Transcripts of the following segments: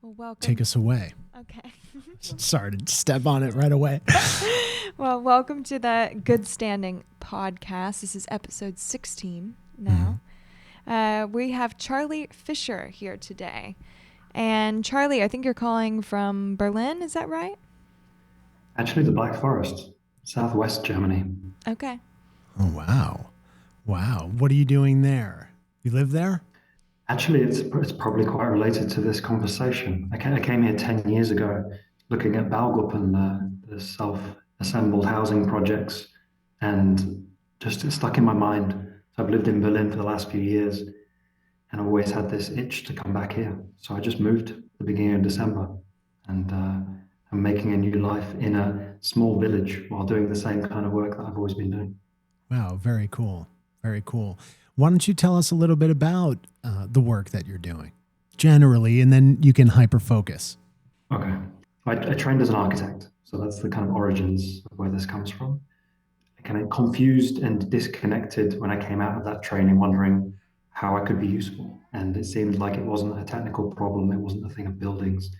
Well, welcome. Take us away. Okay. Sorry to step on it right away. Well, welcome to the Good Standing podcast. This is episode 16 now. We have Charlie Fisher here today. And Charlie, I think you're calling from Berlin. Is that right? Actually, the Black Forest, southwest Germany. Okay. Oh, wow. Wow. What are you doing there? You live there? Actually, it's probably quite related to this conversation. I came here 10 years ago looking at Baugruppen, the self-assembled housing projects, and just it stuck in my mind. So I've lived in Berlin for the last few years, and I've always had this itch to come back here. So I just moved at the beginning of December, and I'm making a new life in a small village while doing the same kind of work that I've always been doing. Wow. Very cool. Very cool. Why don't you tell us a little bit about the work that you're doing generally, and then you can hyper-focus. Okay. I trained as an architect, so that's the kind of origins of where this comes from. I kind of confused and disconnected when I came out of that training, wondering how I could be useful. And it seemed like it wasn't a technical problem, it wasn't a thing of buildings.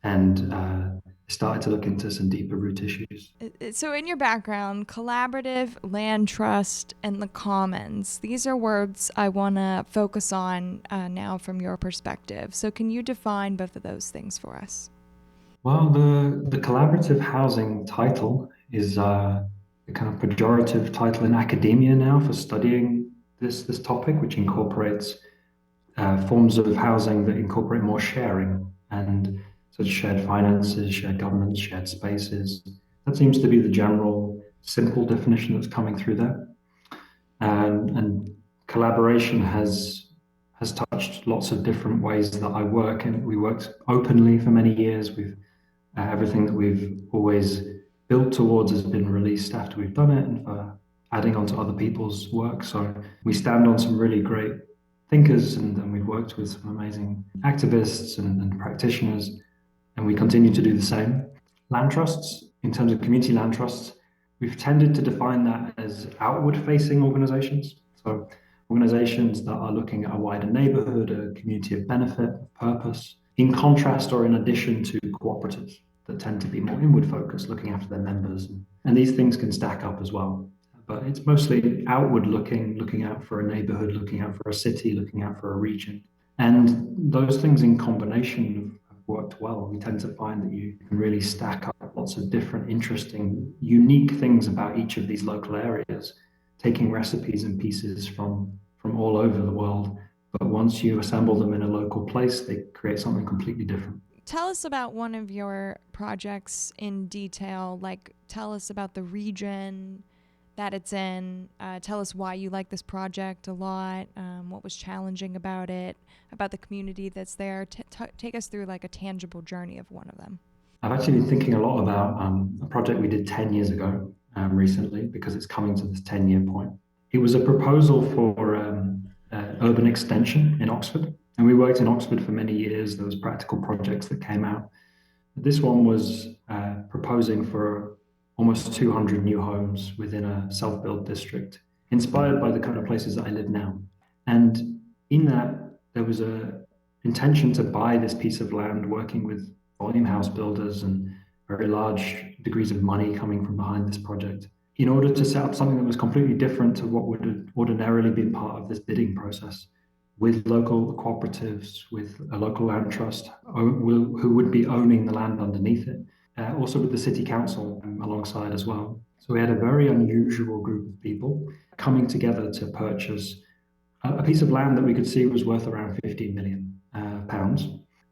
And I started to look into some deeper root issues. So in your background, collaborative, land trust, and the commons, these are words I want to focus on now from your perspective. So can you define both of those things for us? Well, the collaborative housing title is a kind of pejorative title in academia now for studying this topic, which incorporates forms of housing that incorporate more sharing and such shared finances, shared governance, shared spaces. That seems to be the general simple definition that's coming through there. And collaboration has touched lots of different ways that I work, and we worked openly for many years. We've everything that we've always built towards has been released after we've done it, and for adding on to other people's work. So we stand on some really great thinkers, and we've worked with some amazing activists and practitioners, and we continue to do the same. Land trusts, in terms of community land trusts, we've tended to define that as outward-facing organizations. So organizations that are looking at a wider neighborhood, a community of benefit, of purpose, in contrast or in addition to cooperatives that tend to be more inward-focused, looking after their members. And these things can stack up as well. But it's mostly outward-looking, looking out for a neighborhood, looking out for a city, looking out for a region. And those things in combination have worked well. We tend to find that you can really stack up lots of different, interesting, unique things about each of these local areas, taking recipes and pieces from all over the world. But once you assemble them in a local place, they create something completely different. Tell us about one of your projects in detail. Like, tell us about the region that it's in. Tell us why you like this project a lot, what was challenging about it, about the community that's there. Take us through like a tangible journey of one of them. I've actually been thinking a lot about a project we did 10 years ago recently, because it's coming to this 10-year point. It was a proposal for urban extension in Oxford. And we worked in Oxford for many years. There was practical projects that came out. This one was proposing for almost 200 new homes within a self-built district, inspired by the kind of places that I live now. And in that, there was a intention to buy this piece of land, working with volume house builders and very large degrees of money coming from behind this project, in order to set up something that was completely different to what would have ordinarily been part of this bidding process, with local cooperatives, with a local land trust who would be owning the land underneath it, also with the city council alongside as well. So we had a very unusual group of people coming together to purchase a piece of land that we could see was worth around 15 million pounds,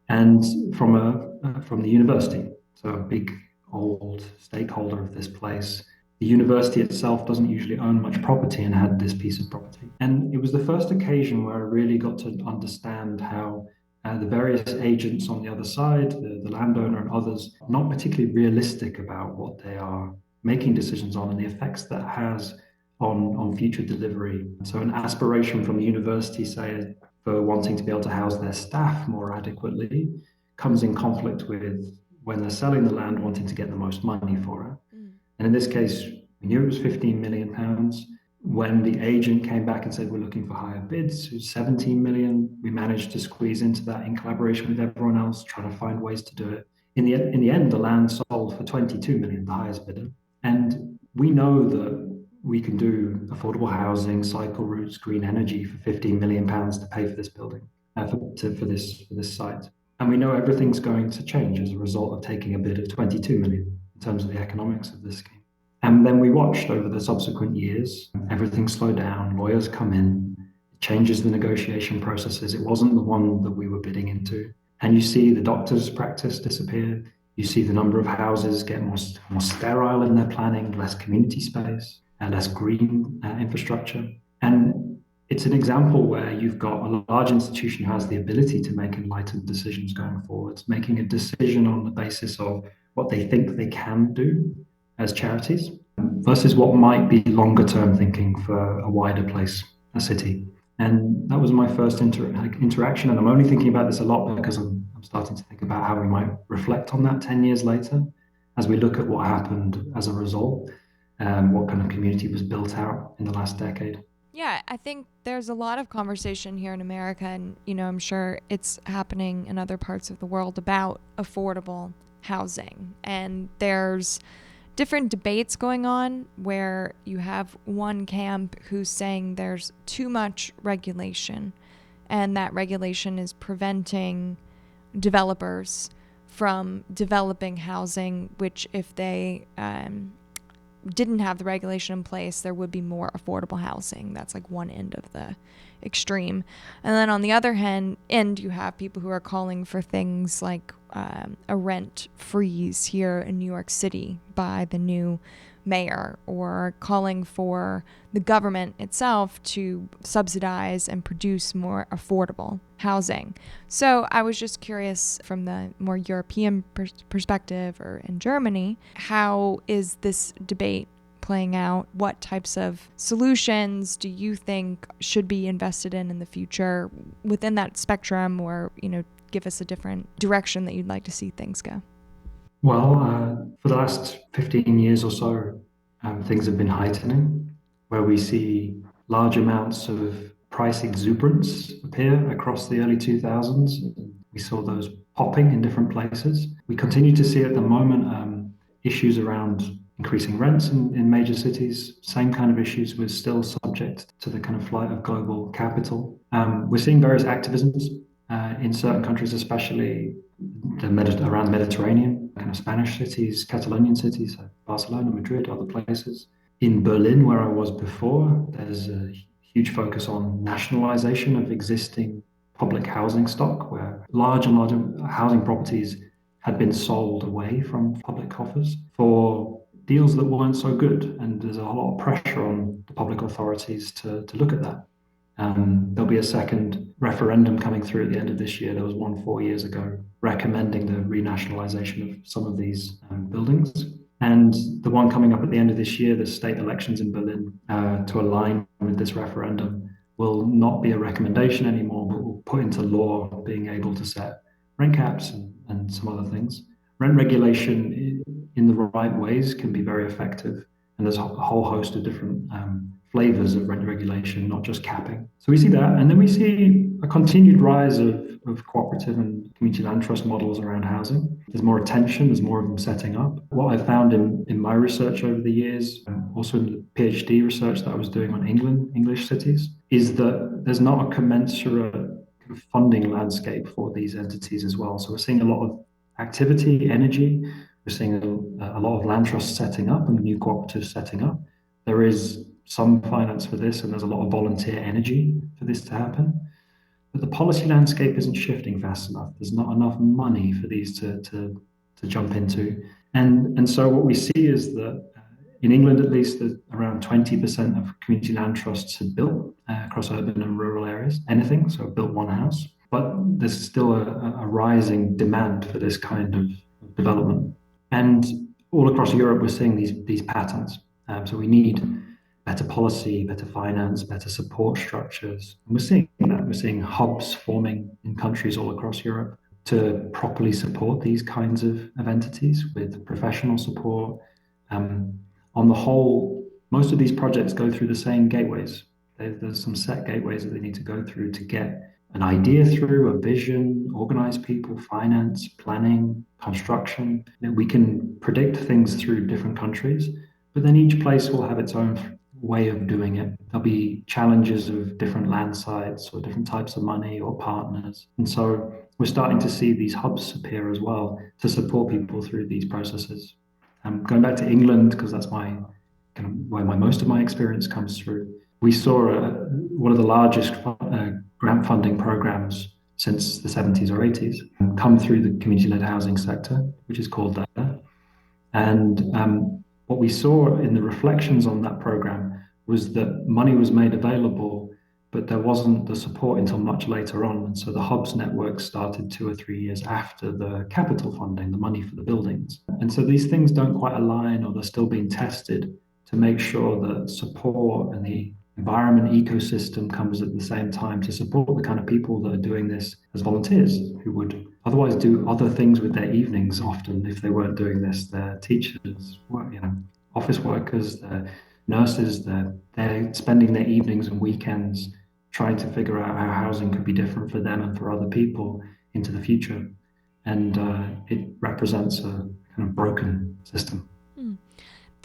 and from the university, so a big old stakeholder of this place. The university itself doesn't usually own much property and had this piece of property. And it was the first occasion where I really got to understand how the various agents on the other side, the landowner and others, are not particularly realistic about what they are making decisions on and the effects that has on future delivery. So an aspiration from the university, say, for wanting to be able to house their staff more adequately, comes in conflict with, when they're selling the land, wanting to get the most money for it. And in this case, we knew it was 15 million pounds. When the agent came back and said, we're looking for higher bids, it was 17 million. We managed to squeeze into that in collaboration with everyone else, trying to find ways to do it. In the end, the land sold for 22 million, the highest bidder. And we know that we can do affordable housing, cycle routes, green energy for 15 million pounds to pay for this building, for this site. And we know everything's going to change as a result of taking a bid of 22 million in terms of the economics of this scheme. And then we watched over the subsequent years, everything slowed down, lawyers come in, it changes the negotiation processes. It wasn't the one that we were bidding into. And you see the doctor's practice disappear. You see the number of houses get more sterile in their planning, less community space, less green infrastructure. And it's an example where you've got a large institution who has the ability to make enlightened decisions going forwards, making a decision on the basis of what they think they can do as charities versus what might be longer term thinking for a wider place, a city. And that was my first interaction. And I'm only thinking about this a lot because I'm starting to think about how we might reflect on that 10 years later as we look at what happened as a result, what kind of community was built out in the last decade. Yeah, I think there's a lot of conversation here in America, and I'm sure it's happening in other parts of the world about affordable housing. And there's different debates going on where you have one camp who's saying there's too much regulation, and that regulation is preventing developers from developing housing, which if they didn't have the regulation in place, there would be more affordable housing. That's like one end of the extreme. And then on the other hand, you have people who are calling for things like a rent freeze here in New York City by the new mayor, or calling for the government itself to subsidize and produce more affordable housing. So I was just curious, from the more European perspective, or in Germany, how is this debate playing out? What types of solutions do you think should be invested in the future within that spectrum, or give us a different direction that you'd like to see things go? Well, for the last 15 years or so, things have been heightening, where we see large amounts of price exuberance appear across the early 2000s. We saw those popping in different places. We continue to see at the moment issues around increasing rents in major cities. Same kind of issues. We're still subject to the kind of flight of global capital. We're seeing various activisms in certain countries, especially around the Mediterranean, kind of Spanish cities, Catalonian cities, Barcelona, Madrid, other places. In Berlin, where I was before, there's a huge focus on nationalization of existing public housing stock, where large housing properties had been sold away from public coffers for deals that weren't so good. And there's a lot of pressure on the public authorities to look at that. There'll be a second referendum coming through at the end of this year. There was one 4 years ago recommending the renationalization of some of these buildings. And the one coming up at the end of this year, the state elections in Berlin, to align with this referendum, will not be a recommendation anymore, but will put into law being able to set rent caps and some other things. Rent regulation in the right ways can be very effective. And there's a whole host of different flavors of rent regulation, not just capping. So we see that. And then we see a continued rise of cooperative and community land trust models around housing. There's more attention, there's more of them setting up. What I found in my research over the years, also in the PhD research that I was doing on English cities, is that there's not a commensurate funding landscape for these entities as well. So we're seeing a lot of activity, energy. We're seeing a lot of land trusts setting up and new cooperatives setting up. There is some finance for this, and there's a lot of volunteer energy for this to happen. But the policy landscape isn't shifting fast enough. There's not enough money for these to jump into. And so what we see is that in England, at least, around 20% of community land trusts have built across urban and rural areas, anything, so built one house. But there's still a rising demand for this kind of development. And all across Europe, we're seeing these patterns. So we need better policy, better finance, better support structures. And we're seeing that. We're seeing hubs forming in countries all across Europe to properly support these kinds of entities with professional support. On the whole, Most of these projects go through the same gateways. There's some set gateways that they need to go through to get an idea through, a vision, organize people, finance, planning, construction. We can predict things through different countries, but then each place will have its own way of doing it. There'll be challenges of different land sites or different types of money or partners. And so we're starting to see these hubs appear as well to support people through these processes. Going back to England, because that's where most of my experience comes through. We saw one of the largest grant funding programs since the 70s or 80s come through the community-led housing sector, which is called that. And what we saw in the reflections on that program was that money was made available, but there wasn't the support until much later on. And so the hubs network started 2 or 3 years after the capital funding, the money for the buildings. And so these things don't quite align, or they're still being tested to make sure that support and the environment ecosystem comes at the same time to support the kind of people that are doing this as volunteers, who would otherwise do other things with their evenings often if they weren't doing this. They're teachers, office workers, they're nurses, they're spending their evenings and weekends trying to figure out how housing could be different for them and for other people into the future. And it represents a kind of broken system.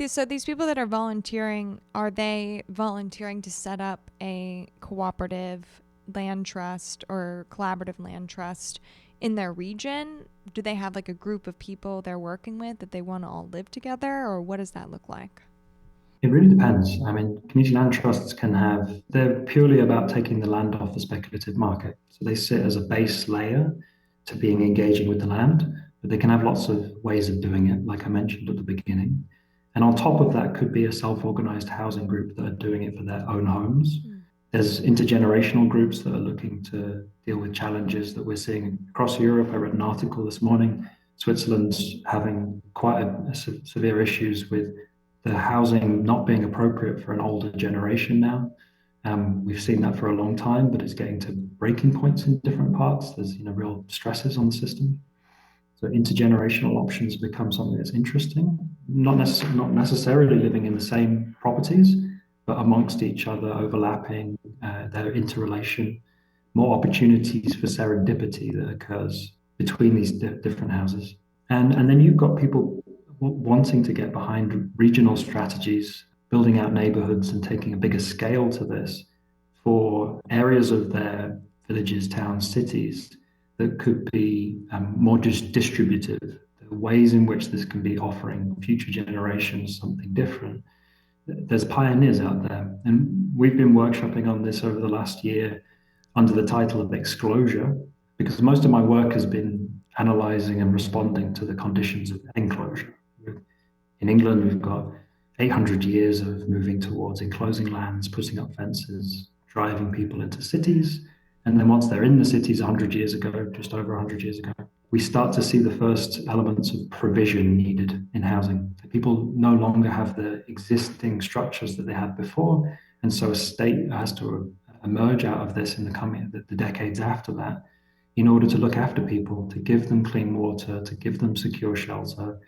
So these people that are volunteering, are they volunteering to set up a cooperative land trust or collaborative land trust in their region? Do they have like a group of people they're working with that they want to all live together, or what does that look like? It really depends. I mean, community land trusts they're purely about taking the land off the speculative market. So they sit as a base layer to being engaging with the land, but they can have lots of ways of doing it, like I mentioned at the beginning. And on top of that could be a self-organized housing group that are doing it for their own homes. There's intergenerational groups that are looking to deal with challenges that we're seeing across Europe. I read an article this morning. Switzerland's having quite severe issues with the housing not being appropriate for an older generation now. We've seen that for a long time, but it's getting to breaking points in different parts. There's real stresses on the system. So intergenerational options become something that's interesting, not necessarily living in the same properties, but amongst each other, overlapping, their interrelation, more opportunities for serendipity that occurs between these different houses. And then you've got people wanting to get behind regional strategies, building out neighborhoods and taking a bigger scale to this for areas of their villages, towns, cities that could be more just distributive, the ways in which this can be offering future generations something different. There's pioneers out there. And we've been workshopping on this over the last year under the title of exclosure, because most of my work has been analyzing and responding to the conditions of enclosure. In England, we've got 800 years of moving towards enclosing lands, putting up fences, driving people into cities. And then once they're in the cities 100 years ago, just over 100 years ago, we start to see the first elements of provision needed in housing. People no longer have the existing structures that they had before. And so a state has to emerge out of this in the decades after that in order to look after people, to give them clean water, to give them secure shelter,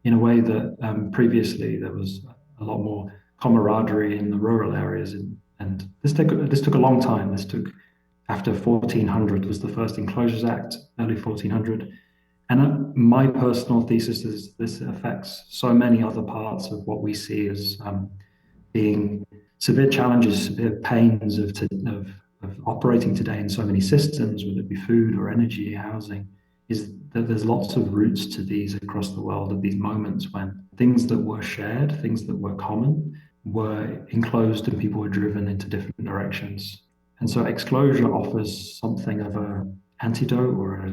in a way that previously there was a lot more camaraderie in the rural areas. And this took a long time. This took after 1400 was the first Enclosures Act, early 1400. And my personal thesis is this affects so many other parts of what we see as being severe challenges, severe pains of operating today in so many systems, whether it be food or energy, housing, is that there's lots of roots to these across the world, of these moments when things that were shared, things that were common, were enclosed and people were driven into different directions. And so exclosure offers something of an antidote or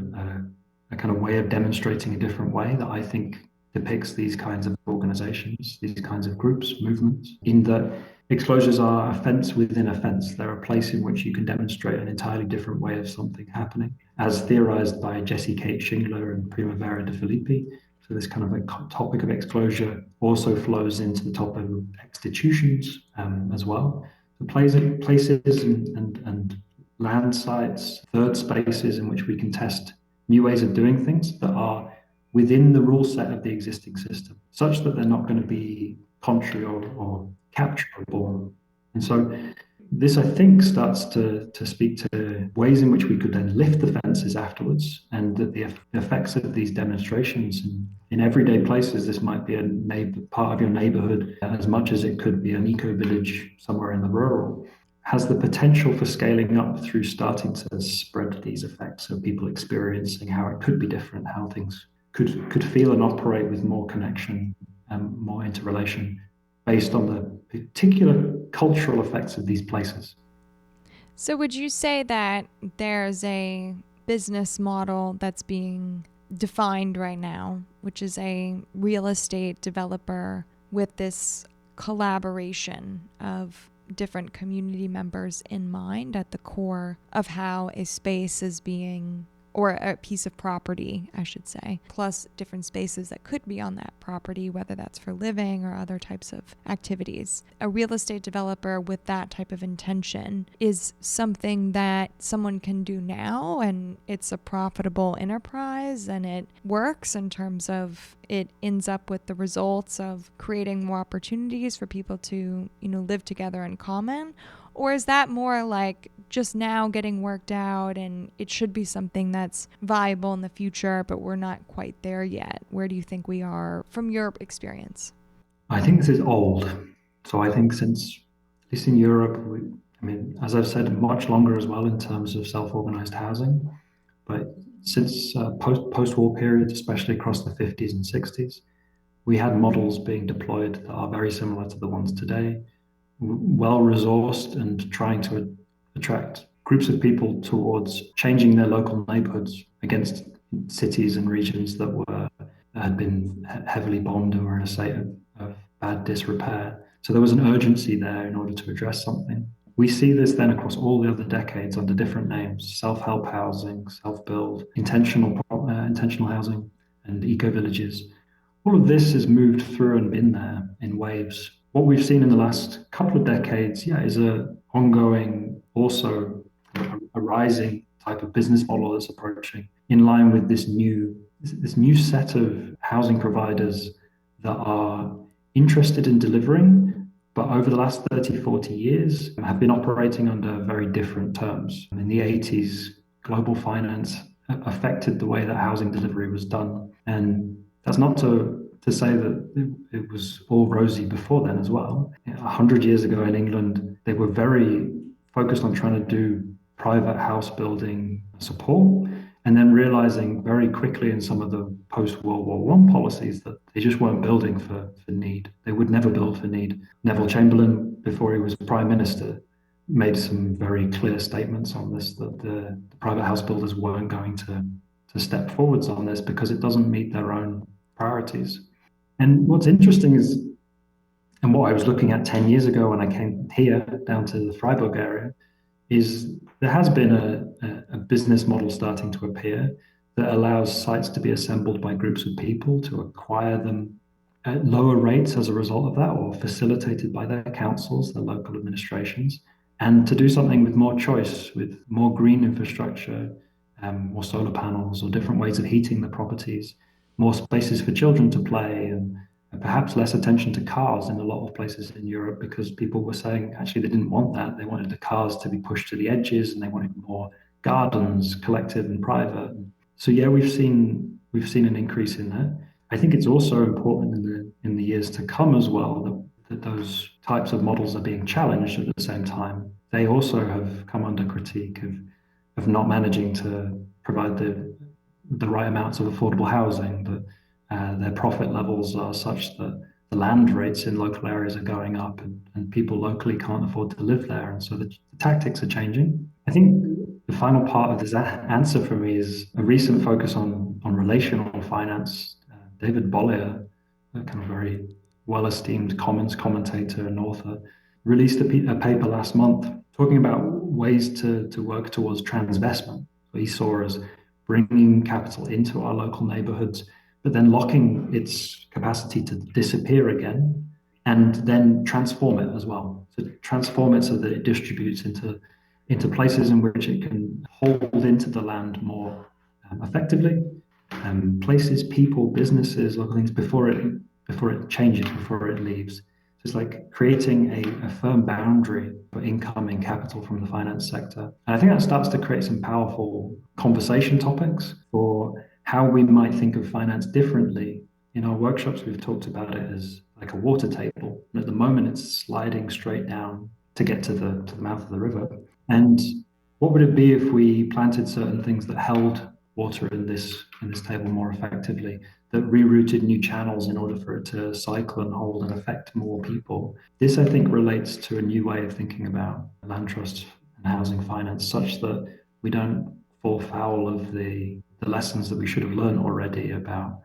a kind of way of demonstrating a different way that I think depicts these kinds of organizations, these kinds of groups, movements, in that exclosures are a fence within a fence. They're a place in which you can demonstrate an entirely different way of something happening, as theorized by Jessie Kate Shingler and Primavera de Filippi. So this kind of a topic of exclosure also flows into the topic of institutions as well. The places and land sites, third spaces in which we can test new ways of doing things that are within the rule set of the existing system, such that they're not going to be contrary or capturable. And so this, I think, starts to speak to ways in which we could then lift the fences afterwards, and that the effects of these demonstrations in everyday places. This might be a part of your neighborhood as much as it could be an eco-village somewhere in the rural, has the potential for scaling up through starting to spread these effects of people experiencing how it could be different, how things could feel and operate with more connection and more interrelation based on the particular cultural effects of these places. So, would you say that there's a business model that's being defined right now, which is a real estate developer with this collaboration of different community members in mind at the core of how a space is being, or a piece of property, I should say, plus different spaces that could be on that property, whether that's for living or other types of activities. A real estate developer with that type of intention is something that someone can do now, and it's a profitable enterprise, and it works in terms of it ends up with the results of creating more opportunities for people to, live together in common? Or is that more like just now getting worked out, and it should be something that's viable in the future, but we're not quite there yet? Where do you think we are from your experience? I think this is old. So I think since, at least in Europe, as I've said, much longer as well in terms of self-organized housing. But since post-war periods, especially across the 50s and 60s, we had models being deployed that are very similar to the ones today, well resourced and trying to attract groups of people towards changing their local neighborhoods against cities and regions that had been heavily bombed or in a state of bad disrepair. So there was an urgency there in order to address something. We see this then across all the other decades under different names: self-help housing, self-build, intentional housing, and eco-villages. All of this has moved through and been there in waves. What we've seen in the last couple of decades, is a ongoing, also a rising type of business model that's approaching in line with this new set of housing providers that are interested in delivering, but over the last 30, 40 years have been operating under very different terms. In the 80s, global finance affected the way that housing delivery was done. And that's not to say that it was all rosy before then as well. 100 years ago in England, they were very focused on trying to do private house building support, and then realizing very quickly in some of the post-World War One policies that they just weren't building for need. They would never build for need. Neville Chamberlain, before he was Prime Minister, made some very clear statements on this, that the private house builders weren't going to step forwards on this because it doesn't meet their own priorities. And what's interesting is, and what I was looking at 10 years ago when I came here down to the Freiburg area, is there has been a business model starting to appear that allows sites to be assembled by groups of people to acquire them at lower rates as a result of that, or facilitated by their councils, their local administrations, and to do something with more choice, with more green infrastructure, more solar panels, or different ways of heating the properties, more spaces for children to play, and perhaps less attention to cars in a lot of places in Europe, because people were saying actually they didn't want that. They wanted the cars to be pushed to the edges, and they wanted more gardens, collective and private. So we've seen an increase in that. I think it's also important in the years to come as well that those types of models are being challenged at the same time. They also have come under critique of not managing to provide the right amounts of affordable housing, that their profit levels are such that the land rates in local areas are going up, and people locally can't afford to live there. And so the tactics are changing. I think the final part of this answer for me is a recent focus on relational finance. David Bollier, a kind of very well-esteemed commons commentator and author, released a paper last month talking about ways to work towards transinvestment. What he saw as bringing capital into our local neighborhoods, but then locking its capacity to disappear again, and then transform it as well. So transform it so that it distributes into places in which it can hold into the land more effectively, places, people, businesses, local things, before it before it changes, before it leaves. It's like creating a firm boundary for incoming capital from the finance sector. And I think that starts to create some powerful conversation topics for how we might think of finance differently. In our workshops, we've talked about it as like a water table. And at the moment, it's sliding straight down to get to the mouth of the river. And what would it be if we planted certain things that held water in this table more effectively, that rerouted new channels in order for it to cycle and hold and affect more people? This, I think, relates to a new way of thinking about land trust and housing finance, such that we don't fall foul of the lessons that we should have learned already about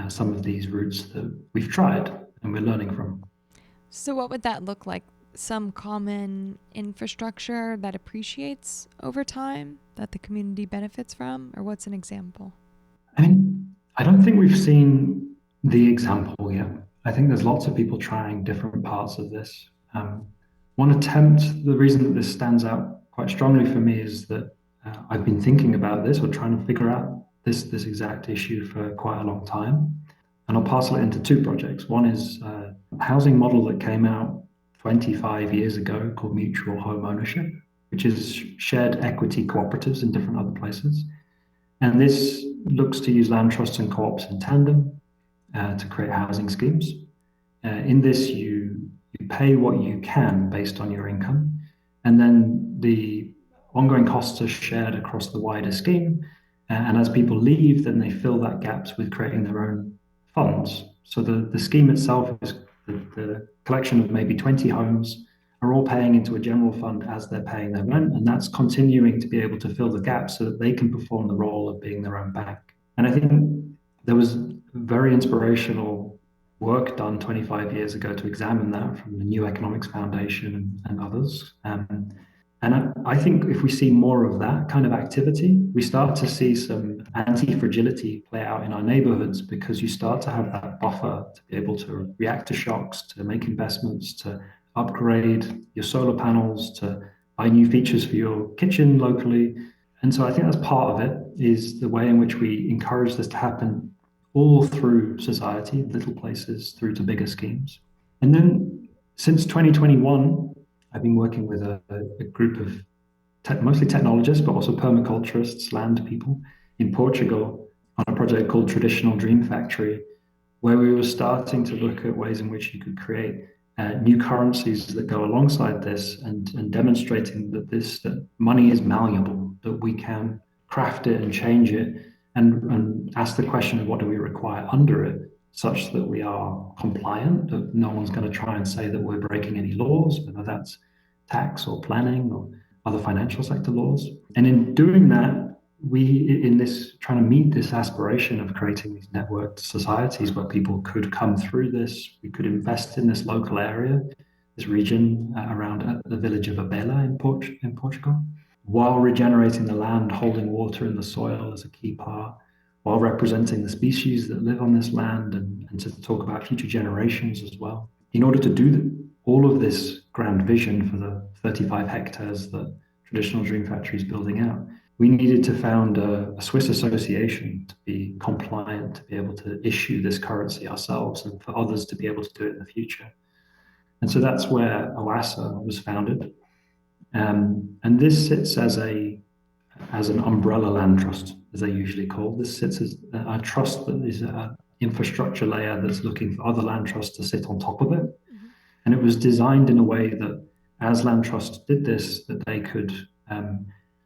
some of these routes that we've tried and we're learning from. So what would that look like? Some common infrastructure that appreciates over time that the community benefits from? Or what's an example? I mean, I don't think we've seen the example yet. I think there's lots of people trying different parts of this. One attempt, the reason that this stands out quite strongly for me is that I've been thinking about this or trying to figure out this exact issue for quite a long time. And I'll parcel it into two projects. One is a housing model that came out 25 years ago called mutual home ownership, which is shared equity cooperatives in different other places. And this looks to use land trusts and co-ops in tandem to create housing schemes. In this, you pay what you can based on your income, and then the ongoing costs are shared across the wider scheme. And as people leave, then they fill that gaps with creating their own funds. So the scheme itself is the collection of maybe 20 homes are all paying into a general fund as they're paying their rent, and that's continuing to be able to fill the gaps so that they can perform the role of being their own bank. And I think there was very inspirational work done 25 years ago to examine that from the New Economics Foundation and others. And I think if we see more of that kind of activity, we start to see some anti-fragility play out in our neighborhoods, because you start to have that buffer to be able to react to shocks, to make investments, to upgrade your solar panels, to buy new features for your kitchen locally. And so I think that's part of it, is the way in which we encourage this to happen all through society, little places through to bigger schemes. And then since 2021, I've been working with a group of mostly technologists, but also permaculturists, land people in Portugal on a project called Traditional Dream Factory, where we were starting to look at ways in which you could create new currencies that go alongside this, and demonstrating that money is malleable, that we can craft it and change it, and ask the question of what do we require under it, such that we are compliant, that no one's going to try and say that we're breaking any laws, whether that's tax or planning or other financial sector laws. And in doing that, in this trying to meet this aspiration of creating these networked societies where people could come through this, we could invest in this local area, this region around the village of Abela in Portugal, while regenerating the land, holding water in the soil as a key part, while representing the species that live on this land, and to talk about future generations as well. In order to do all of this grand vision for the 35 hectares that Traditional Dream Factory is building out, we needed to found a Swiss association to be compliant, to be able to issue this currency ourselves, and for others to be able to do it in the future. And so that's where OASA was founded. And this sits as an umbrella land trust, as they usually call. This sits as a trust that is an infrastructure layer that's looking for other land trusts to sit on top of it. Mm-hmm. And it was designed in a way that, as land trusts did this, that they could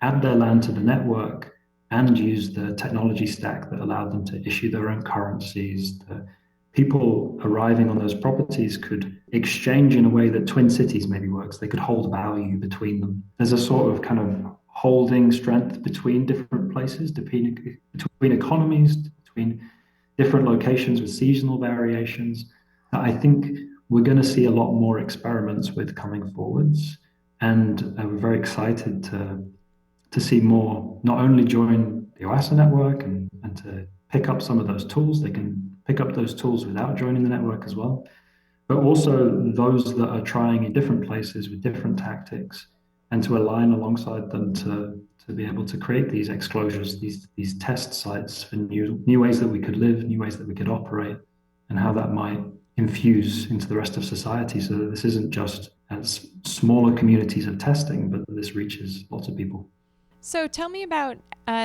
add their land to the network and use the technology stack that allowed them to issue their own currencies. The people arriving on those properties could exchange in a way that Twin Cities maybe works. They could hold value between them. There's a sort of kind of holding strength between different places, between economies, between different locations with seasonal variations. I think we're going to see a lot more experiments with coming forwards. And we're very excited to see more not only join the OASA network and to pick up some of those tools. They can pick up those tools without joining the network as well, but also those that are trying in different places with different tactics, and to align alongside them to be able to create these exclosures, these test sites for new ways that we could live, new ways that we could operate, and how that might infuse into the rest of society, so that this isn't just as smaller communities of testing, but that this reaches lots of people. So tell me about,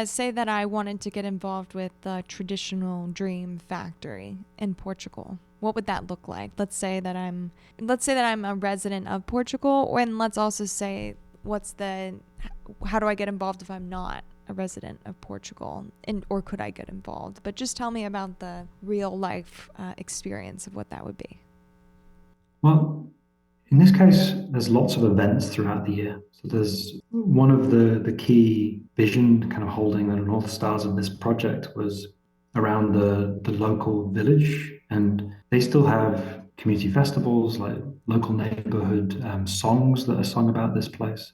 say that I wanted to get involved with the traditional dream factory in Portugal. What would that look like? Let's say that I'm a resident of Portugal, and let's also say how do I get involved if I'm not a resident of Portugal, or could I get involved? But just tell me about the real life experience of what that would be. Well, in this case, there's lots of events throughout the year. So there's one of the key vision kind of holding the North Stars of this project was around the local village. And they still have community festivals, like local neighborhood songs that are sung about this place.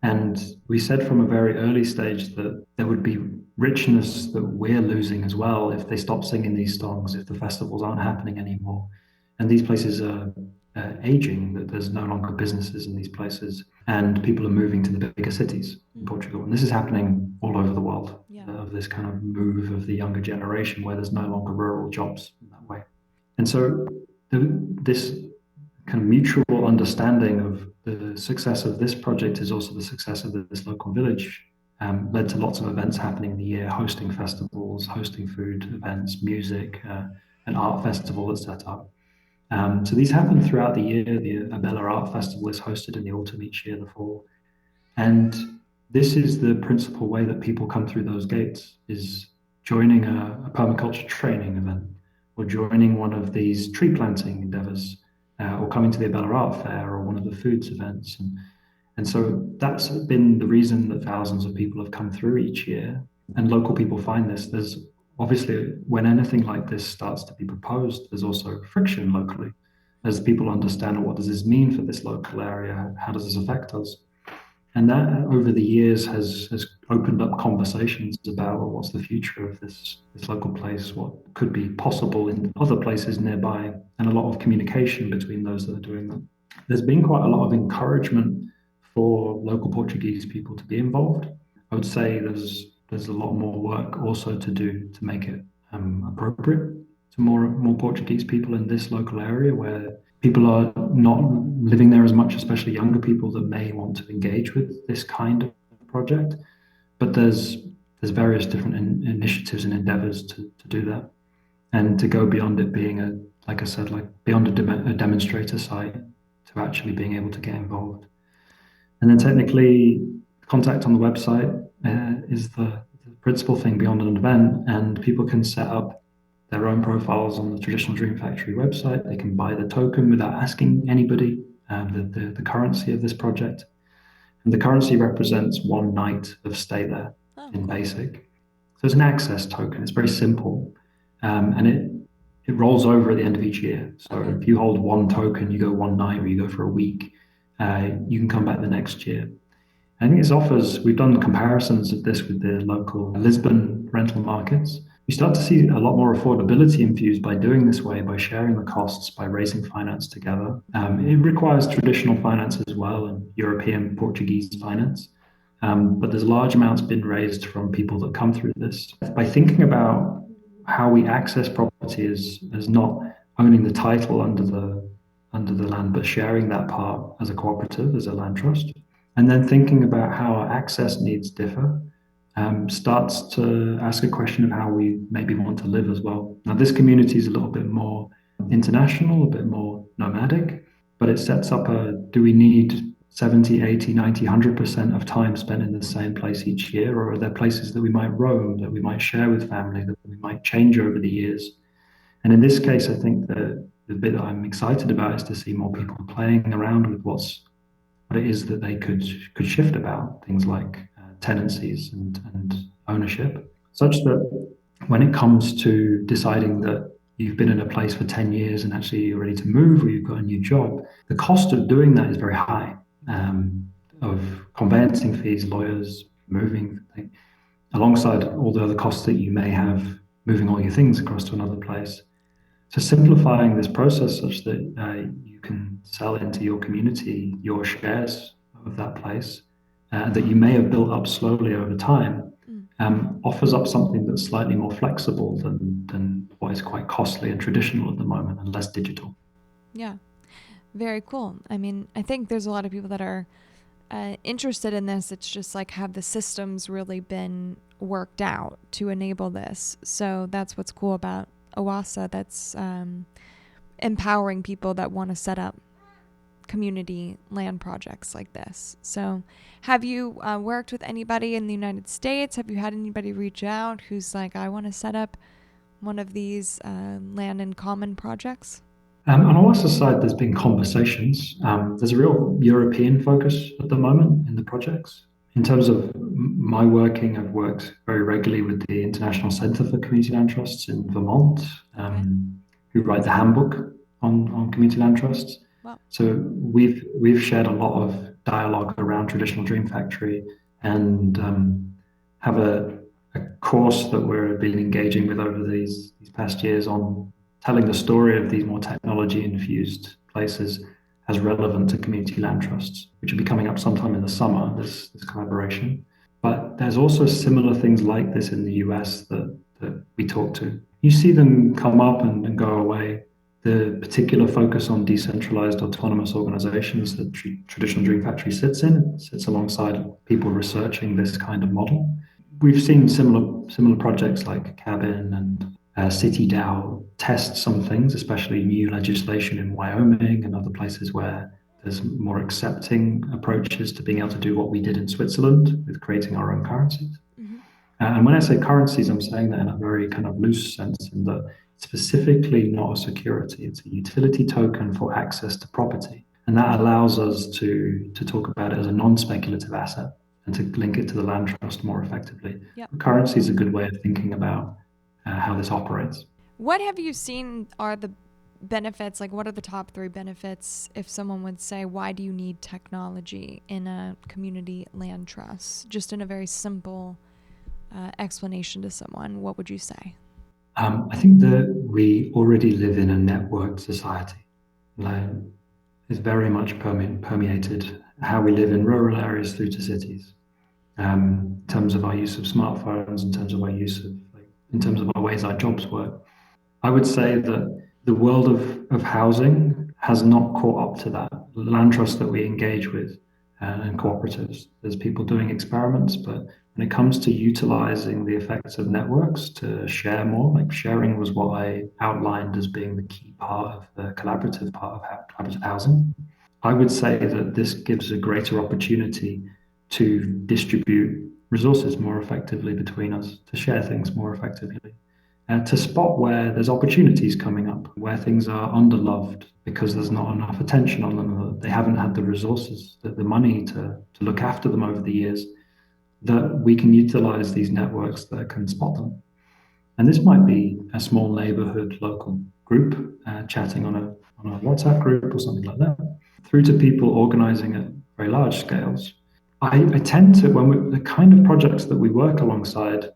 And we said from a very early stage that there would be richness that we're losing as well if they stop singing these songs, if the festivals aren't happening anymore. And these places are aging, that there's no longer businesses in these places, and people are moving to the bigger cities in Portugal. And this is happening all over the world, of this kind of move of the younger generation where there's no longer rural jobs in that way. And so this kind of mutual understanding of the success of this project is also the success of this local village, led to lots of events happening in the year, hosting festivals, hosting food events, music, an art festival that's set up. So these happen throughout the year. The Abella Art Festival is hosted in the autumn each year, the fall. And this is the principal way that people come through those gates, is joining a permaculture training event, or joining one of these tree planting endeavors, or coming to the Abella Art Fair or one of the foods events. And so that's been the reason that thousands of people have come through each year. And local people find this. There's obviously, when anything like this starts to be proposed, there's also friction locally, as people understand, what does this mean for this local area? How does this affect us? And that over the years has opened up conversations about, well, what's the future of this local place, what could be possible in other places nearby, and a lot of communication between those that are doing that. There's been quite a lot of encouragement for local Portuguese people to be involved. I would say there's a lot more work also to do to make it appropriate to more Portuguese people in this local area, where people are not living there as much, especially younger people that may want to engage with this kind of project. But there's various different initiatives and endeavors to do that, and to go beyond it being like I said, like beyond a demonstrator site, to actually being able to get involved. And then technically, contact on the website is the principal thing beyond an event, and people can set up their own profiles on the Traditional Dream Factory website. They can buy the token without asking anybody the currency of this project. And the currency represents one night of stay there in basic. So it's an access token. It's very simple. And it rolls over at the end of each year. So if you hold one token, you go one night, or you go for a week, you can come back the next year. I think we've done comparisons of this with the local Lisbon rental markets. We start to see a lot more affordability infused by doing this way, by sharing the costs, by raising finance together. It requires traditional finance as well, and European Portuguese finance. But there's large amounts been raised from people that come through this. By thinking about how we access property as not owning the title under the land, but sharing that part as a cooperative, as a land trust, and then thinking about how our access needs differ, starts to ask a question of how we maybe want to live as well. Now, this community is a little bit more international, a bit more nomadic, but it sets up do we need 70, 80, 90, 100% of time spent in the same place each year? Or are there places that we might roam, that we might share with family, that we might change over the years? And in this case, I think that the bit that I'm excited about is to see more people playing around with what it is that they could shift about, things like tenancies and ownership, such that when it comes to deciding that you've been in a place for 10 years and actually you're ready to move, or you've got a new job, the cost of doing that is very high, of conveyancing fees, lawyers, moving, alongside all the other costs that you may have moving all your things across to another place. So simplifying this process such that you can sell into your community your shares of that place that you may have built up slowly over time, offers up something that's slightly more flexible than what is quite costly and traditional at the moment and less digital. Yeah, very cool. I mean, I think there's a lot of people that are interested in this. It's just like, have the systems really been worked out to enable this? So that's what's cool about OASA. That's empowering people that want to set up community land projects like this. So have you worked with anybody in the United States? Have you had anybody reach out who's like, I want to set up one of these land in common projects? On OASA side, there's been conversations. There's a real European focus at the moment in the projects. In terms of my working, I've worked very regularly with the International Centre for Community Land Trusts in Vermont, who write the handbook on community land trusts. Wow. So we've shared a lot of dialogue around traditional Dream Factory and have a course that we've been engaging with over these past years on telling the story of these more technology-infused places as relevant to community land trusts, which will be coming up sometime in the summer, this collaboration. But there's also similar things like this in the US that we talk to. You see them come up and go away. The particular focus on decentralized autonomous organizations that traditional Dream Factory sits alongside people researching this kind of model. We've seen similar projects like Cabin and City DAO test some things, especially new legislation in Wyoming and other places where there's more accepting approaches to being able to do what we did in Switzerland with creating our own currencies. Mm-hmm. And when I say currencies, I'm saying that in a very kind of loose sense, in that it's specifically not a security. It's a utility token for access to property. And that allows us to talk about it as a non-speculative asset and to link it to the land trust more effectively. Yep. Currency is a good way of thinking about how this operates. What have you seen are the benefits? Like, what are the top 3 benefits if someone would say, why do you need technology in a community land trust? Just in a very simple explanation to someone, what would you say? I think that we already live in a networked society. Like, it's very much permeated how we live in rural areas through to cities. In terms of our use of smartphones, in terms of our ways our jobs work. I would say that the world of housing has not caught up to that. The land trusts that we engage with and cooperatives, there's people doing experiments, but when it comes to utilizing the effects of networks to share more, like sharing was what I outlined as being the key part of the collaborative part of collaborative housing. I would say that this gives a greater opportunity to distribute resources more effectively between us, to share things more effectively, to spot where there's opportunities coming up, where things are underloved because there's not enough attention on them, they haven't had the resources, the money to look after them over the years, that we can utilize these networks that can spot them. And this might be a small neighborhood local group chatting on a WhatsApp group or something like that, through to people organizing at very large scales. I tend to, the kind of projects that we work alongside,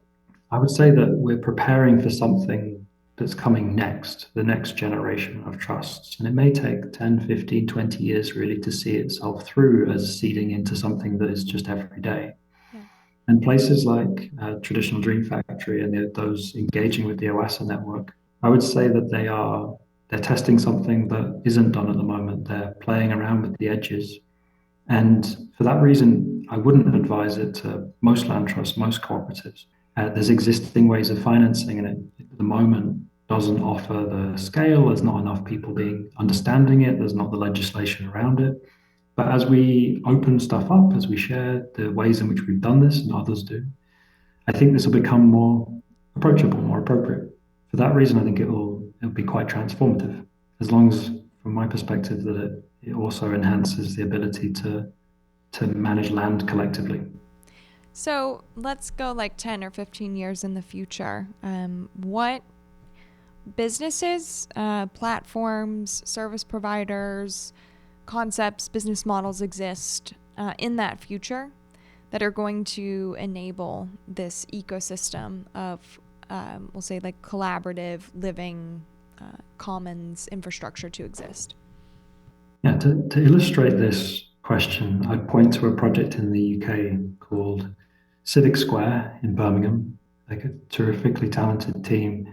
I would say that we're preparing for something that's coming next, the next generation of trusts. And it may take 10, 15, 20 years really to see itself through as seeding into something that is just every day. Yeah. And places like traditional Dream Factory and those engaging with the OASA network, I would say that they're testing something that isn't done at the moment. They're playing around with the edges. And for that reason, I wouldn't advise it to most land trusts, most cooperatives. There's existing ways of financing, and it at the moment doesn't offer the scale. There's not enough people understanding it. There's not the legislation around it. But as we open stuff up, as we share the ways in which we've done this and others do, I think this will become more approachable, more appropriate. For that reason, I think it'll be quite transformative, as long as, from my perspective, that it also enhances the ability to manage land collectively. So let's go like 10 or 15 years in the future. What businesses, platforms, service providers, concepts, business models exist in that future that are going to enable this ecosystem of, we'll say, like collaborative living commons infrastructure to exist? Yeah, to illustrate this question, I'd point to a project in the UK called Civic Square in Birmingham, like a terrifically talented team,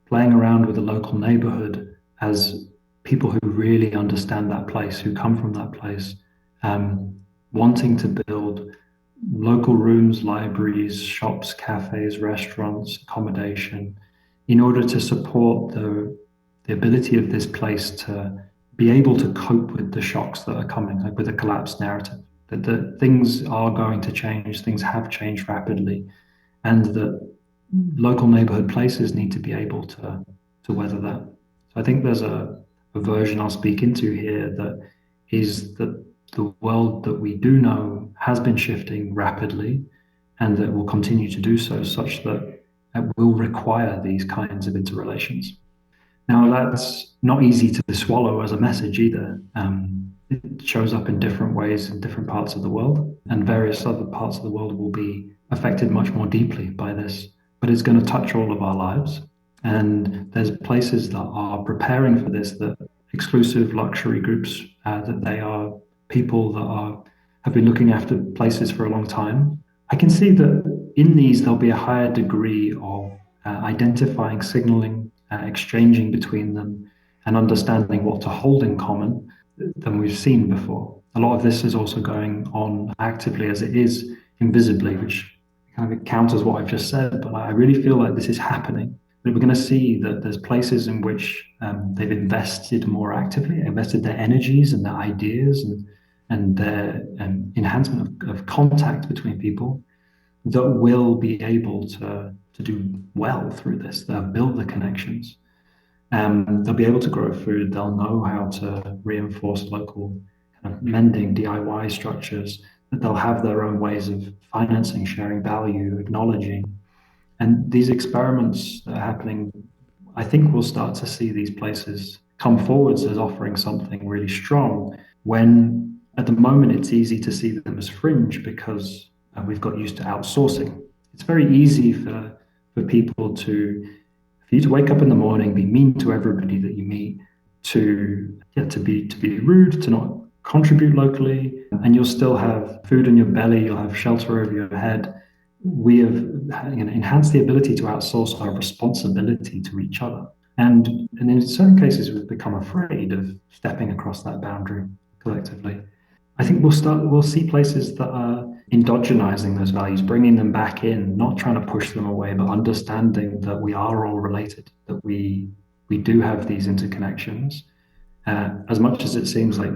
playing around with the local neighborhood as people who really understand that place, who come from that place, um, wanting to build local rooms, libraries, shops, cafes, restaurants, accommodation, in order to support the ability of this place to be able to cope with the shocks that are coming, like with a collapsed narrative. That things are going to change, things have changed rapidly, and that local neighborhood places need to be able to weather that. So I think there's a version I'll speak into here that is that the world that we do know has been shifting rapidly and that will continue to do so, such that it will require these kinds of interrelations. Now, that's not easy to swallow as a message either. It shows up in different ways in different parts of the world, and various other parts of the world will be affected much more deeply by this. But it's going to touch all of our lives. And there's places that are preparing for this, that exclusive luxury groups, that they are people that have been looking after places for a long time. I can see that in these, there'll be a higher degree of identifying, signaling, exchanging between them, and understanding what to hold in common than we've seen before. A lot of this is also going on actively as it is invisibly, which kind of counters what I've just said. But I really feel like this is happening. But we're going to see that there's places in which they've invested more actively, invested their energies and their ideas and their enhancement of contact between people that will be able to do well through this. They'll build the connections. They'll be able to grow food. They'll know how to reinforce local kind of mending DIY structures. That they'll have their own ways of financing, sharing value, acknowledging. And these experiments that are happening, I think we'll start to see these places come forwards as offering something really strong when at the moment it's easy to see them as fringe because we've got used to outsourcing. It's very easy for people for you to wake up in the morning, be mean to everybody that you meet, to be rude, to not contribute locally, and you'll still have food in your belly, you'll have shelter over your head. We have enhanced the ability to outsource our responsibility to each other. And in certain cases, we've become afraid of stepping across that boundary collectively. I think we'll see places that are endogenizing those values, bringing them back in, not trying to push them away, but understanding that we are all related, that we do have these interconnections. As much as it seems like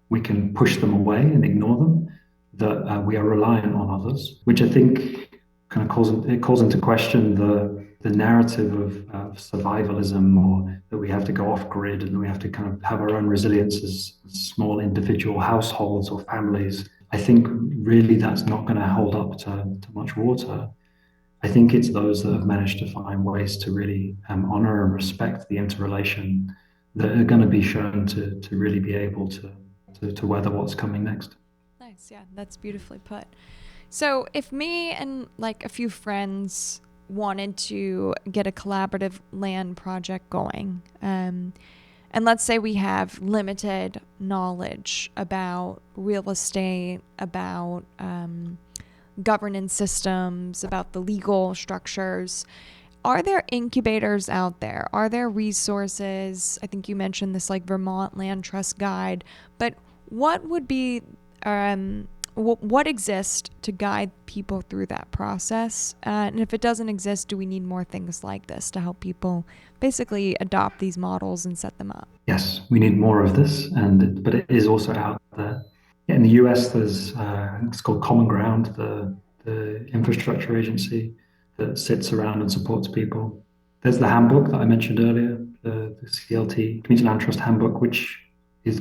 we can push them away and ignore them, that we are reliant on others, which I think kind of calls into question the narrative of survivalism, or that we have to go off grid and we have to kind of have our own resilience as small individual households or families. I think really that's not going to hold up to much water. I think it's those that have managed to find ways to really honor and respect the interrelation that are going to be shown to really be able to weather what's coming next. Nice. Yeah, that's beautifully put. So if me and like a few friends wanted to get a collaborative land project going, and let's say we have limited knowledge about real estate, about governance systems, about the legal structures, are there incubators out there? Are there resources? I think you mentioned this like Vermont Land Trust Guide, but what would be what exists to guide people through that process? And if it doesn't exist, do we need more things like this to help people basically adopt these models and set them up? Yes, we need more of this, but it is also out there. Yeah, in the US, there's it's called Common Ground, the infrastructure agency that sits around and supports people. There's the handbook that I mentioned earlier, the CLT Community Land Trust Handbook, which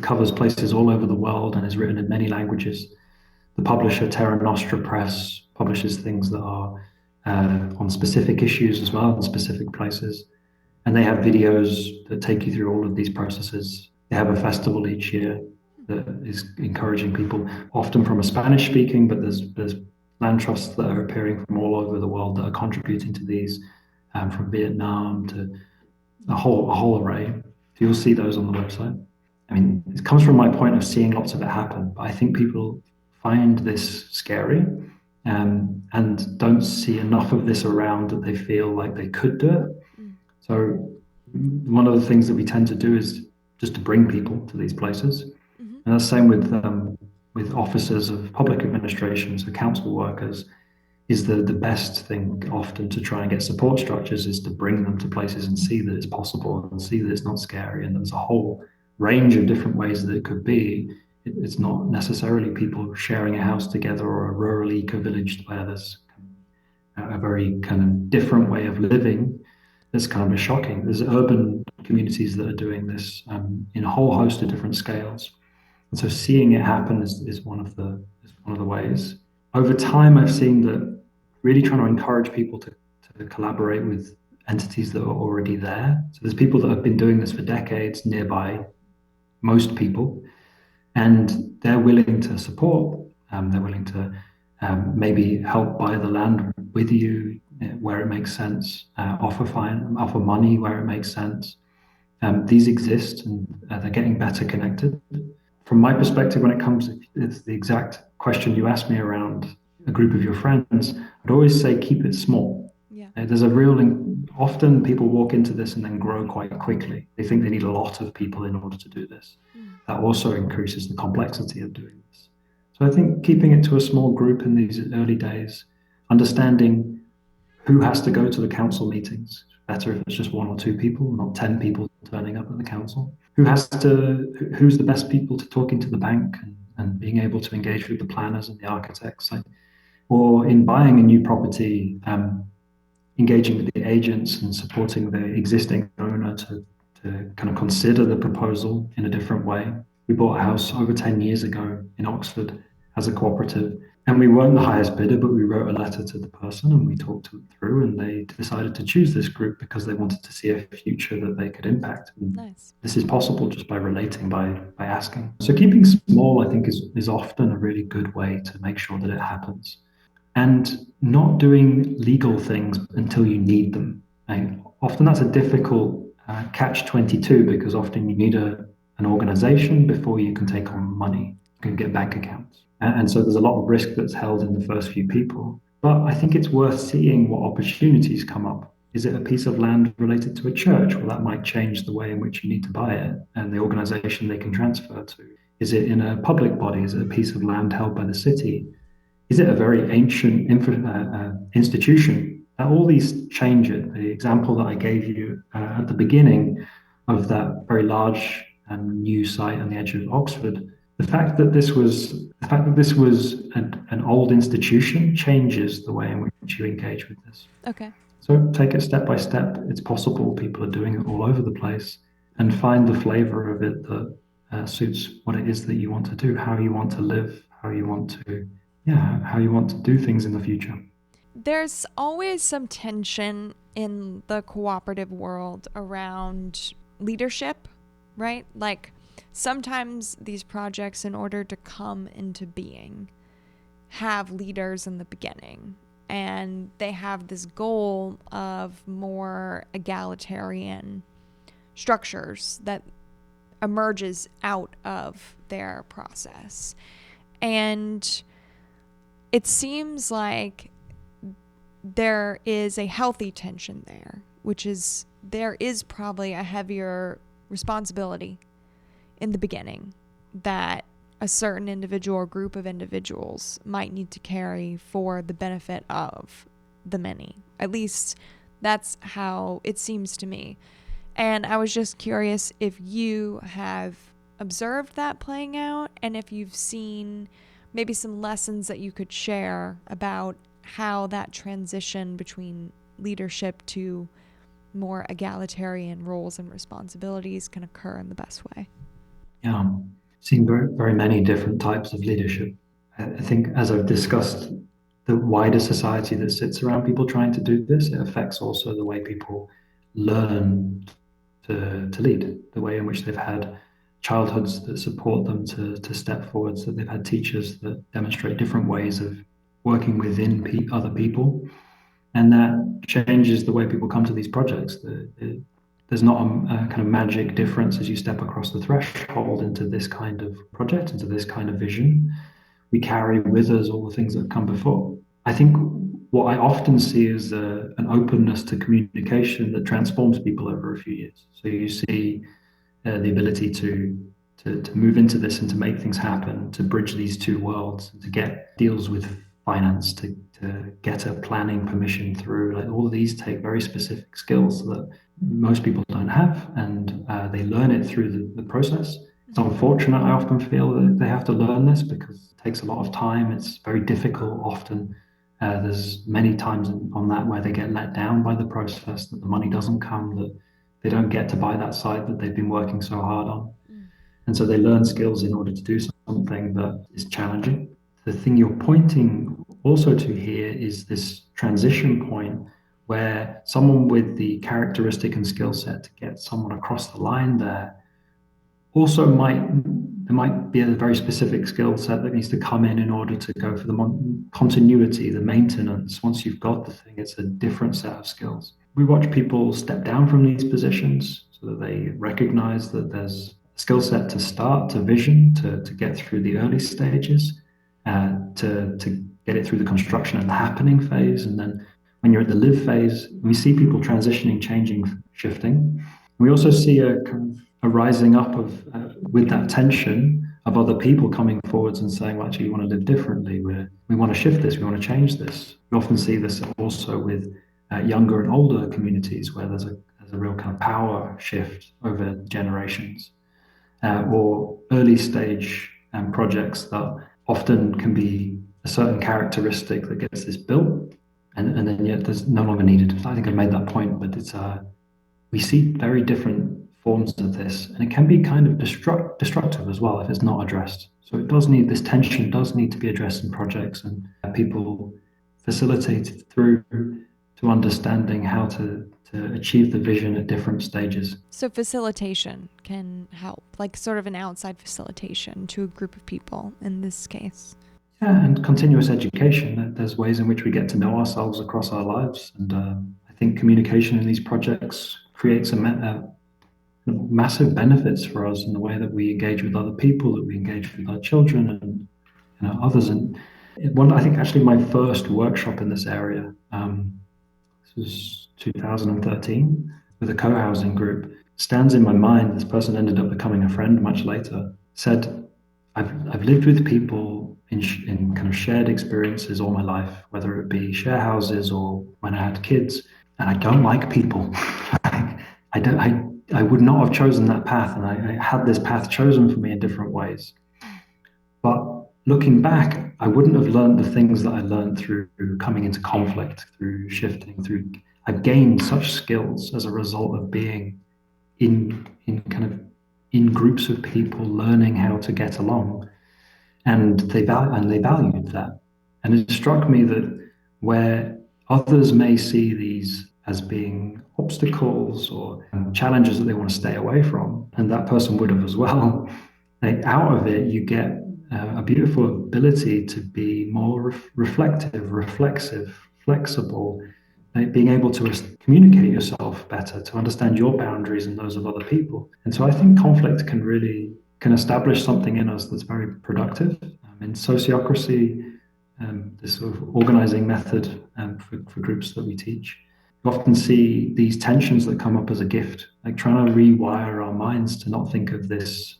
covers places all over the world and is written in many languages. The publisher Terra Nostra Press publishes things that are on specific issues as well in specific places. And they have videos that take you through all of these processes. They have a festival each year that is encouraging people, often from a Spanish speaking, but there's land trusts that are appearing from all over the world that are contributing to these, from Vietnam to a whole array. You'll see those on the website. I mean, it comes from my point of seeing lots of it happen, but I think people find this scary and don't see enough of this around that they feel like they could do it. Mm. So one of the things that we tend to do is just to bring people to these places. Mm-hmm. And that's the same with officers of public administration, so council workers, is the best thing often to try and get support structures is to bring them to places and see that it's possible and see that it's not scary. And there's a whole range of different ways that it could be. It's not necessarily people sharing a house together or a rural eco-village where there's a very kind of different way of living that's kind of shocking. There's urban communities that are doing this in a whole host of different scales. And so seeing it happen is one of the ways. Over time, I've seen that really trying to encourage people to collaborate with entities that are already there. So there's people that have been doing this for decades nearby, most people, and they're willing to support. They're willing to maybe help buy the land with you where it makes sense, offer money where it makes sense. These exist, and they're getting better connected. From my perspective, when it comes to it's the exact question you asked me around a group of your friends, I'd always say keep it small. Yeah. There's often people walk into this and then grow quite quickly. They think they need a lot of people in order to do this. That also increases the complexity of doing this. So I think keeping it to a small group in these early days, understanding who has to go to the council meetings. Better if it's just one or two people, not 10 people turning up at the council. Who's the best people to talking to the bank and being able to engage with the planners and the architects, or in buying a new property, engaging with the agents and supporting the existing owner to kind of consider the proposal in a different way. We bought a house over 10 years ago in Oxford as a cooperative, and we weren't the highest bidder, but we wrote a letter to the person and we talked them through, and they decided to choose this group because they wanted to see a future that they could impact. And Nice. this is possible just by relating, by asking. So keeping small, I think, is often a really good way to make sure that it happens. And not doing legal things until you need them. And often that's a difficult catch-22 because often you need an organization before you can take on money, you can get bank accounts. And so there's a lot of risk that's held in the first few people. But I think it's worth seeing what opportunities come up. Is it a piece of land related to a church? Well, that might change the way in which you need to buy it and the organization they can transfer to. Is it in a public body? Is it a piece of land held by the city? Is it a very ancient institution? All these change it. The example that I gave you at the beginning of that very large and new site on the edge of Oxford, the fact that this was an old institution changes the way in which you engage with this. Okay. So take it step by step. It's possible. People are doing it all over the place, and find the flavor of it that suits what it is that you want to do, how you want to live, how you want to do things in the future. There's always some tension in the cooperative world around leadership, right? Like sometimes these projects, in order to come into being, have leaders in the beginning, and they have this goal of more egalitarian structures that emerges out of their process. And it seems like there is a healthy tension there, which is there is probably a heavier responsibility in the beginning that a certain individual or group of individuals might need to carry for the benefit of the many. At least that's how it seems to me. And I was just curious if you have observed that playing out and if you've seen maybe some lessons that you could share about how that transition between leadership to more egalitarian roles and responsibilities can occur in the best way. Yeah, seen very, very many different types of leadership. I think, as I've discussed, the wider society that sits around people trying to do this, it affects also the way people learn to lead, the way in which they've had childhoods that support them to step forwards, that they've had teachers that demonstrate different ways of working within other people. And that changes the way people come to these projects. There's not a kind of magic difference as you step across the threshold into this kind of project, into this kind of vision. We carry with us all the things that have come before. I think what I often see is an openness to communication that transforms people over a few years. So you see the ability to move into this and to make things happen, to bridge these two worlds, to get deals with finance, to get a planning permission through. Like all of these take very specific skills that most people don't have, and they learn it through the process. It's unfortunate, I often feel, that they have to learn this because it takes a lot of time. It's very difficult often. There's many times on that where they get let down by the process, that the money doesn't come, that they don't get to buy that site that they've been working so hard on. And so they learn skills in order to do something that is challenging. The thing you're pointing also to here is this transition point where someone with the characteristic and skill set to get someone across the line there also there might be a very specific skill set that needs to come in order to go for the continuity, the maintenance. Once you've got the thing, it's a different set of skills. We watch people step down from these positions so that they recognize that there's a skill set to start, to vision, to get through the early stages, to get it through the construction and the happening phase. And then when you're at the live phase, we see people transitioning, changing, shifting. We also see a rising up of with that tension of other people coming forwards and saying, well, actually, we want to live differently. We want to shift this. We want to change this. We often see this also with younger and older communities where there's a real kind of power shift over generations, or early stage projects that often can be a certain characteristic that gets this built, and then yet there's no longer needed. I think I made that point, but it's we see very different forms of this, and it can be kind of destructive as well if it's not addressed. So it does need, this tension does need to be addressed in projects, and people facilitated through to understanding how to achieve the vision at different stages. So facilitation can help, like sort of an outside facilitation to a group of people in this case. Yeah, and continuous education. There's ways in which we get to know ourselves across our lives, and I think communication in these projects creates massive benefits for us in the way that we engage with other people, that we engage with our children and others. And I think actually my first workshop in this area, this was 2013, with a co-housing group, stands in my mind. This person ended up becoming a friend much later. Said, I've lived with people in kind of shared experiences all my life, whether it be share houses or when I had kids, and I don't like people. I would not have chosen that path, and I had this path chosen for me in different ways. But looking back, I wouldn't have learned the things that I learned through coming into conflict, through shifting, I've gained such skills as a result of being in groups of people, learning how to get along, and they valued that. And it struck me that where others may see these as being obstacles or challenges that they want to stay away from, and that person would have as well, out of it you get a beautiful ability to be more reflective, reflexive, flexible, being able to communicate yourself better, to understand your boundaries and those of other people. And so I think conflict can establish something in us that's very productive. In sociocracy, this sort of organizing method for groups that we teach, we often see these tensions that come up as a gift, like trying to rewire our minds to not think of this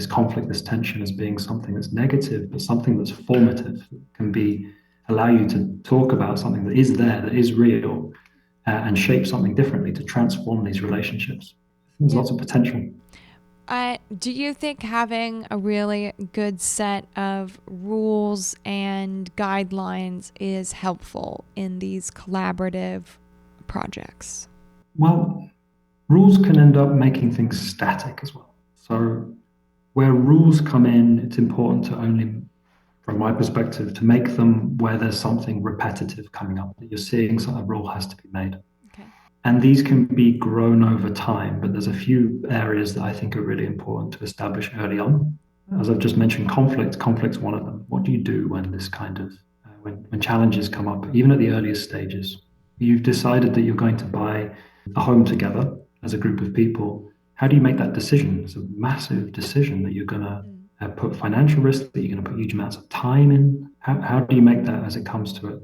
conflict, this tension as being something that's negative, but something that's formative, can allow you to talk about something that is there, that is real, and shape something differently to transform these relationships. There's lots of potential. Do you think having a really good set of rules and guidelines is helpful in these collaborative projects? Well, rules can end up making things static as well. So where rules come in, it's important to only, from my perspective, to make them where there's something repetitive coming up, that you're seeing a rule has to be made. Okay. And these can be grown over time, but there's a few areas that I think are really important to establish early on. As I've just mentioned, conflict's one of them. What do you do when this kind of, when challenges come up, even at the earliest stages? You've decided that you're going to buy a home together as a group of people. How do you make that decision? It's a massive decision that you're going to put financial risk, that you're going to put huge amounts of time in. How do you make that as it comes to it?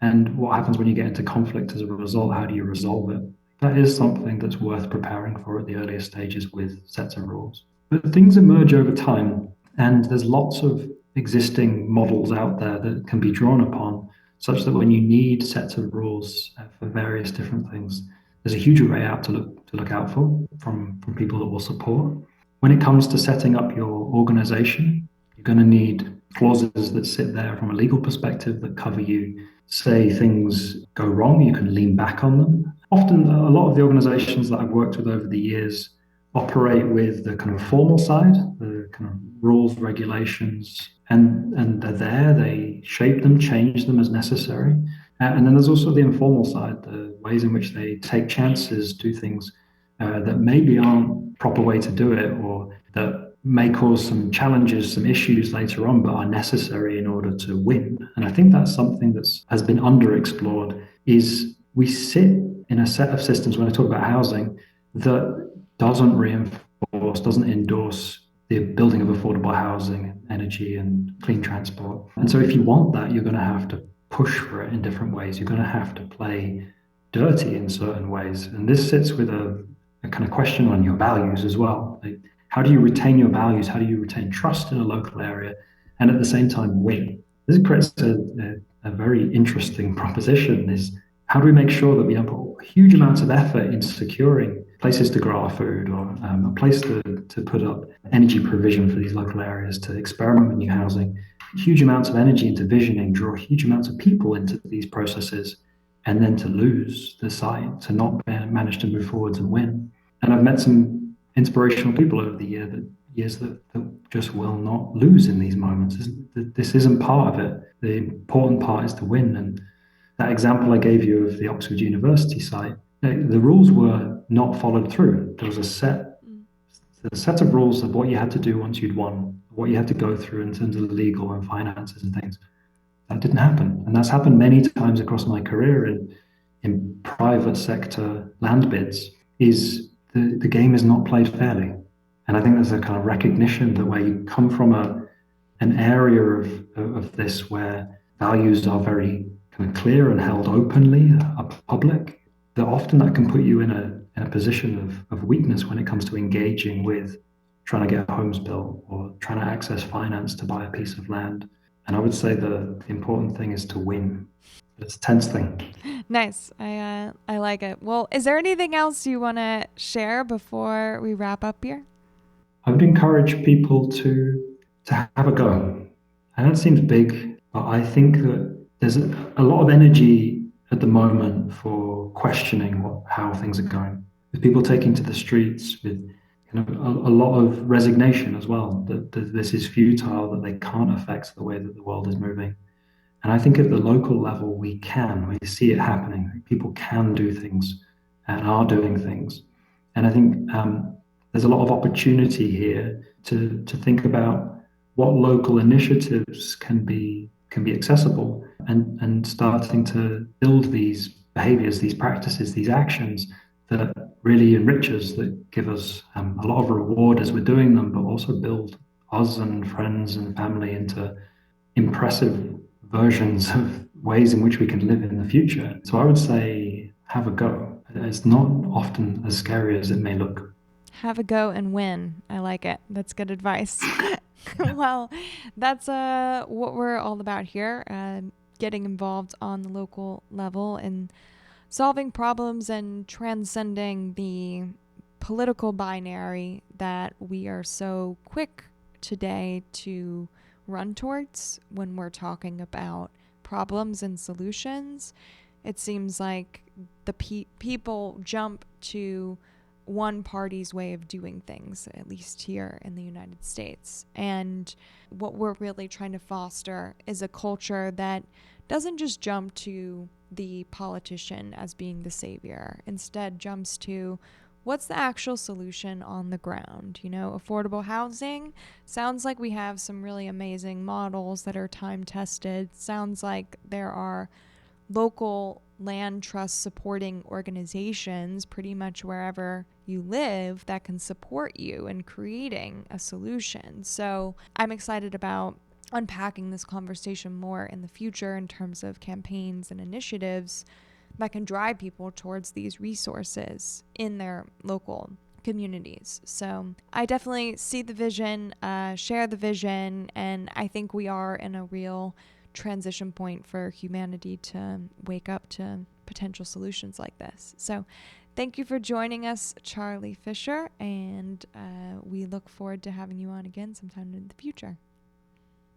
And what happens when you get into conflict as a result? How do you resolve it? That is something that's worth preparing for at the earliest stages with sets of rules. But things emerge over time, and there's lots of existing models out there that can be drawn upon, such that when you need sets of rules for various different things, there's a huge array out to look out for from people that will support. When it comes to setting up your organization, you're going to need clauses that sit there from a legal perspective that cover you. Say things go wrong, you can lean back on them. Often, a lot of the organizations that I've worked with over the years operate with the kind of formal side, the kind of rules, regulations, and they're there. They shape them, change them as necessary. And then there's also the informal side, the ways in which they take chances, do things that maybe aren't proper way to do it, or that may cause some challenges, some issues later on, but are necessary in order to win. And I think that's something that has been underexplored. Is we sit in a set of systems when I talk about housing that doesn't reinforce, doesn't endorse the building of affordable housing, energy, and clean transport. And so, if you want that, you're going to have to push for it in different ways. You're going to have to play dirty in certain ways. And this sits with a kind of question on your values as well. Like, how do you retain your values? How do you retain trust in a local area and at the same time win? This creates a very interesting proposition is how do we make sure that we don't put huge amounts of effort into securing places to grow our food or a place to put up energy provision for these local areas, to experiment with new housing, huge amounts of energy into visioning, draw huge amounts of people into these processes, and then to lose the site, to not manage to move forwards and win. And I've met some inspirational people over the years that just will not lose in these moments. This isn't part of it. The important part is to win. And that example I gave you of the Oxford University site, the rules were not followed through. There was a set of rules of what you had to do once you'd won, what you had to go through in terms of legal and finances and things. That didn't happen. And that's happened many times across my career in private sector land bids, is the game is not played fairly. And I think there's a kind of recognition that where you come from an area of this where values are very kind of clear and held openly, public, that often that can put you in a position of weakness when it comes to engaging with trying to get homes built or trying to access finance to buy a piece of land. And I would say the important thing is to win. It's a tense thing. Nice. I like it. Well, is there anything else you want to share before we wrap up here? I would encourage people to have a go. And that seems big, but I think that there's a lot of energy at the moment for questioning how things are going. With people taking to the streets, with a lot of resignation as well, that this is futile, that they can't affect the way that the world is moving. And I think at the local level, we see it happening. People can do things and are doing things. And I think there's a lot of opportunity here to think about what local initiatives can be accessible and starting to build these behaviors, these practices, these actions that really enrich us, that give us a lot of reward as we're doing them, but also build us and friends and family into impressive versions of ways in which we can live in the future. So I would say have a go. It's not often as scary as it may look. Have a go and win. I like it. That's good advice. Well, that's what we're all about here, getting involved on the local level and solving problems and transcending the political binary that we are so quick today to run towards when we're talking about problems and solutions. It seems like the people jump to one party's way of doing things, at least here in the United States. And what we're really trying to foster is a culture that doesn't just jump to the politician as being the savior, instead jumps to what's the actual solution on the ground. Affordable housing sounds like we have some really amazing models that are time tested. Sounds like there are local land trust supporting organizations pretty much wherever you live that can support you in creating a solution. So I'm excited about unpacking this conversation more in the future in terms of campaigns and initiatives that can drive people towards these resources in their local communities. So I definitely see the vision, share the vision, and I think we are in a real transition point for humanity to wake up to potential solutions like this. So thank you for joining us, Charlie Fisher, and we look forward to having you on again sometime in the future.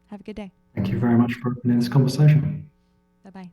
Have a good day. Thank you very much for opening this conversation. Bye-bye.